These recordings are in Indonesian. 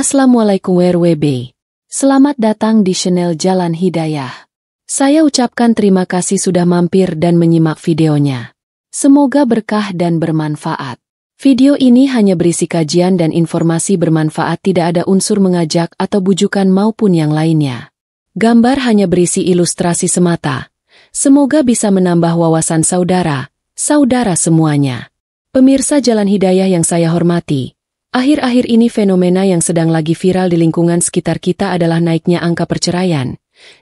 Assalamualaikum WRWB. Selamat datang di channel Jalan Hidayah. Saya ucapkan terima kasih sudah mampir dan menyimak videonya. Semoga berkah dan bermanfaat. Video ini hanya berisi kajian dan informasi bermanfaat, tidak ada unsur mengajak atau bujukan maupun yang lainnya. Gambar hanya berisi ilustrasi semata. Semoga bisa menambah wawasan saudara semuanya. Pemirsa Jalan Hidayah yang saya hormati, akhir-akhir ini fenomena yang sedang lagi viral di lingkungan sekitar kita adalah naiknya angka perceraian.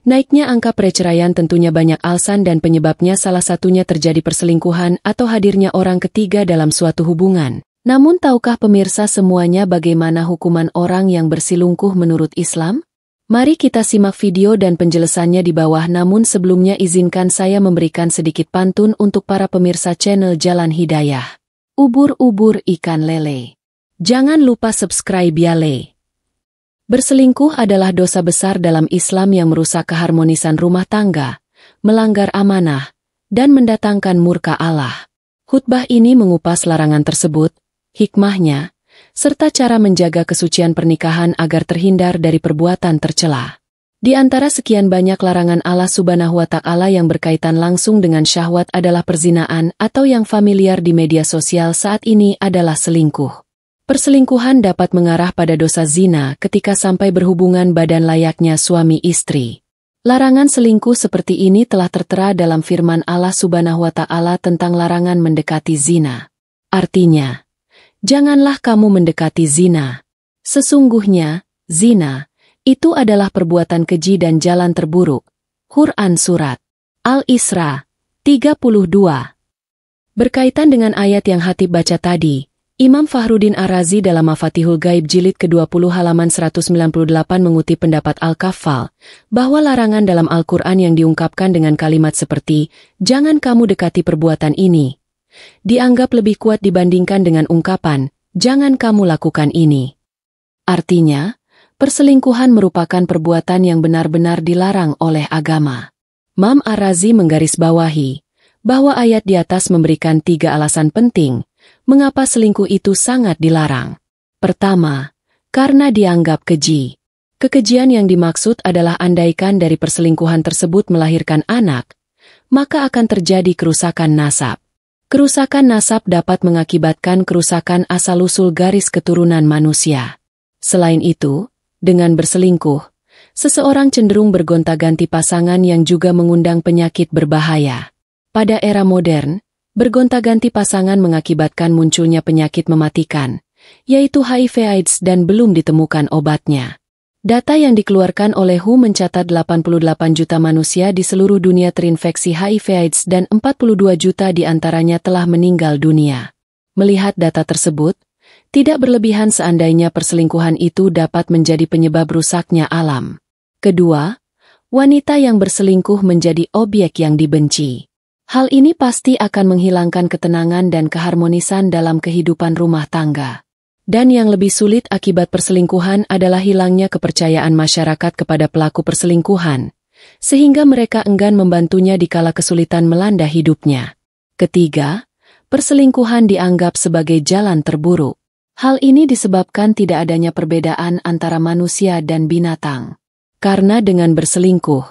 Naiknya angka perceraian tentunya banyak alasan dan penyebabnya salah satunya terjadi perselingkuhan atau hadirnya orang ketiga dalam suatu hubungan. Namun tahukah pemirsa semuanya bagaimana hukuman orang yang berselingkuh menurut Islam? Mari kita simak video dan penjelasannya di bawah, namun sebelumnya izinkan saya memberikan sedikit pantun untuk para pemirsa channel Jalan Hidayah. Ubur-ubur ikan lele. Jangan lupa subscribe ya le. Berselingkuh adalah dosa besar dalam Islam yang merusak keharmonisan rumah tangga, melanggar amanah, dan mendatangkan murka Allah. Khutbah ini mengupas larangan tersebut, hikmahnya, serta cara menjaga kesucian pernikahan agar terhindar dari perbuatan tercela. Di antara sekian banyak larangan Allah Subhanahu wa Ta'ala yang berkaitan langsung dengan syahwat adalah perzinaan atau yang familiar di media sosial saat ini adalah selingkuh. Perselingkuhan dapat mengarah pada dosa zina ketika sampai berhubungan badan layaknya suami istri. Larangan selingkuh seperti ini telah tertera dalam firman Allah Subhanahu wa Ta'ala tentang larangan mendekati zina. Artinya, janganlah kamu mendekati zina. Sesungguhnya, zina itu adalah perbuatan keji dan jalan terburuk. Quran Surat Al-Isra 32. Berkaitan dengan ayat yang Hatib baca tadi, Imam Fakhruddin Ar-Razi dalam Mafatihul Ghaib jilid ke-20 halaman 198 mengutip pendapat Al-Kaffal, bahwa larangan dalam Al-Quran yang diungkapkan dengan kalimat seperti, jangan kamu dekati perbuatan ini, dianggap lebih kuat dibandingkan dengan ungkapan, jangan kamu lakukan ini. Artinya, perselingkuhan merupakan perbuatan yang benar-benar dilarang oleh agama. Imam Ar-Razi menggarisbawahi bahwa ayat di atas memberikan 3 alasan penting mengapa selingkuh itu sangat dilarang. Pertama, karena dianggap keji. Kekejian yang dimaksud adalah andaikan dari perselingkuhan tersebut melahirkan anak, maka akan terjadi kerusakan nasab. Kerusakan nasab dapat mengakibatkan kerusakan asal-usul garis keturunan manusia. Selain itu, dengan berselingkuh, seseorang cenderung bergonta-ganti pasangan yang juga mengundang penyakit berbahaya. Pada era modern, bergonta-ganti pasangan mengakibatkan munculnya penyakit mematikan, yaitu HIV/AIDS dan belum ditemukan obatnya. Data yang dikeluarkan oleh WHO mencatat 88 juta manusia di seluruh dunia terinfeksi HIV/AIDS dan 42 juta diantaranya telah meninggal dunia. Melihat data tersebut, tidak berlebihan seandainya perselingkuhan itu dapat menjadi penyebab rusaknya alam. Kedua, wanita yang berselingkuh menjadi objek yang dibenci. Hal ini pasti akan menghilangkan ketenangan dan keharmonisan dalam kehidupan rumah tangga. Dan yang lebih sulit akibat perselingkuhan adalah hilangnya kepercayaan masyarakat kepada pelaku perselingkuhan, sehingga mereka enggan membantunya dikala kesulitan melanda hidupnya. Ketiga, perselingkuhan dianggap sebagai jalan terburuk. Hal ini disebabkan tidak adanya perbedaan antara manusia dan binatang. Karena dengan berselingkuh,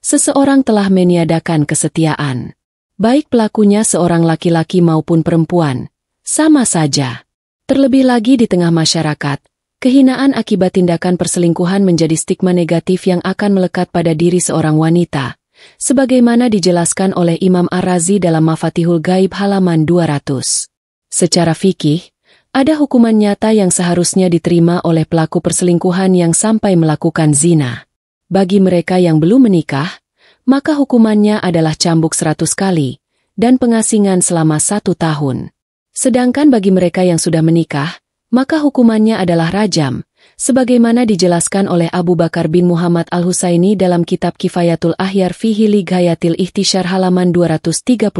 seseorang telah meniadakan kesetiaan. Baik pelakunya seorang laki-laki maupun perempuan, sama saja. Terlebih lagi di tengah masyarakat, kehinaan akibat tindakan perselingkuhan menjadi stigma negatif yang akan melekat pada diri seorang wanita, sebagaimana dijelaskan oleh Imam Ar-Razi dalam Mafatihul Ghaib halaman 200. Secara fikih, ada hukuman nyata yang seharusnya diterima oleh pelaku perselingkuhan yang sampai melakukan zina. Bagi mereka yang belum menikah, maka hukumannya adalah cambuk 100 kali, dan pengasingan selama 1 tahun. Sedangkan bagi mereka yang sudah menikah, maka hukumannya adalah rajam, sebagaimana dijelaskan oleh Abu Bakar bin Muhammad Al-Husaini dalam kitab Kifayatul Ahyar fi Ghayatil Ihtishar halaman 234.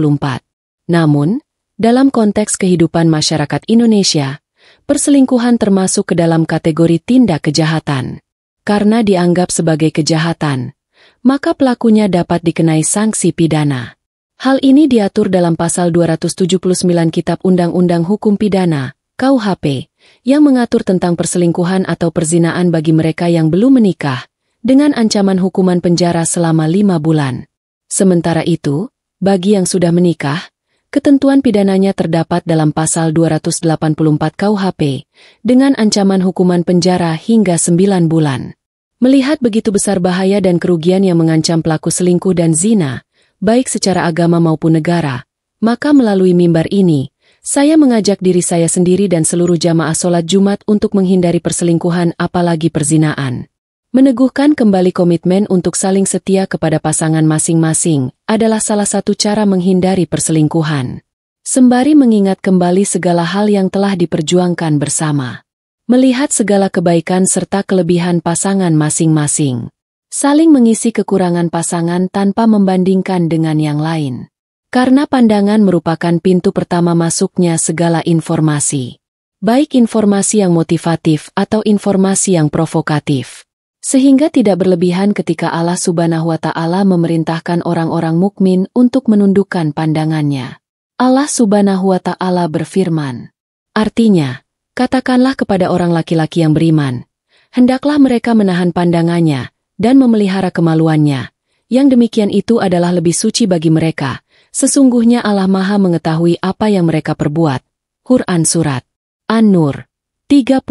Namun, dalam konteks kehidupan masyarakat Indonesia, perselingkuhan termasuk ke dalam kategori tindak kejahatan. Karena dianggap sebagai kejahatan, maka pelakunya dapat dikenai sanksi pidana. Hal ini diatur dalam pasal 279 Kitab Undang-Undang Hukum Pidana, KUHP, yang mengatur tentang perselingkuhan atau perzinaan bagi mereka yang belum menikah, dengan ancaman hukuman penjara selama 5 bulan. Sementara itu, bagi yang sudah menikah, ketentuan pidananya terdapat dalam pasal 284 KUHP, dengan ancaman hukuman penjara hingga 9 bulan. Melihat begitu besar bahaya dan kerugian yang mengancam pelaku selingkuh dan zina, baik secara agama maupun negara, maka melalui mimbar ini, saya mengajak diri saya sendiri dan seluruh jamaah sholat Jumat untuk menghindari perselingkuhan apalagi perzinaan. Meneguhkan kembali komitmen untuk saling setia kepada pasangan masing-masing adalah salah satu cara menghindari perselingkuhan. Sembari mengingat kembali segala hal yang telah diperjuangkan bersama. Melihat segala kebaikan serta kelebihan pasangan masing-masing. Saling mengisi kekurangan pasangan tanpa membandingkan dengan yang lain. Karena pandangan merupakan pintu pertama masuknya segala informasi. Baik informasi yang motivatif atau informasi yang provokatif. Sehingga tidak berlebihan ketika Allah Subhanahu wa Ta'ala memerintahkan orang-orang mukmin untuk menundukkan pandangannya. Allah Subhanahu wa Ta'ala berfirman. Artinya, katakanlah kepada orang laki-laki yang beriman, hendaklah mereka menahan pandangannya dan memelihara kemaluannya. Yang demikian itu adalah lebih suci bagi mereka. Sesungguhnya Allah Maha mengetahui apa yang mereka perbuat. Quran Surat An-Nur 30.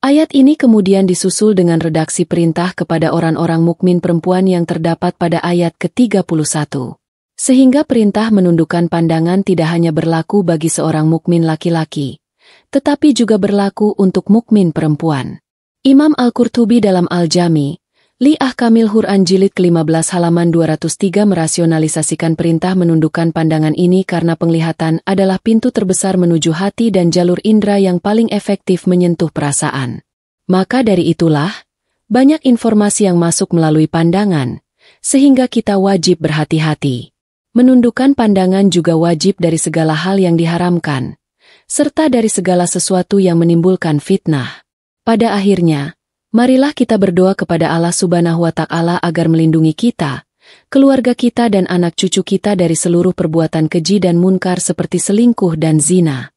Ayat ini kemudian disusul dengan redaksi perintah kepada orang-orang mukmin perempuan yang terdapat pada ayat ke-31. Sehingga perintah menundukkan pandangan tidak hanya berlaku bagi seorang mukmin laki-laki, tetapi juga berlaku untuk mukmin perempuan. Imam Al-Qurtubi dalam Al-Jami, Li Ahkamil Quran jilid ke-15 halaman 203 merasionalisasikan perintah menundukkan pandangan ini karena penglihatan adalah pintu terbesar menuju hati dan jalur indera yang paling efektif menyentuh perasaan. Maka dari itulah, banyak informasi yang masuk melalui pandangan, sehingga kita wajib berhati-hati. Menundukkan pandangan juga wajib dari segala hal yang diharamkan, serta dari segala sesuatu yang menimbulkan fitnah. Pada akhirnya, marilah kita berdoa kepada Allah Subhanahu wa Ta'ala agar melindungi kita, keluarga kita dan anak cucu kita dari seluruh perbuatan keji dan munkar seperti selingkuh dan zina.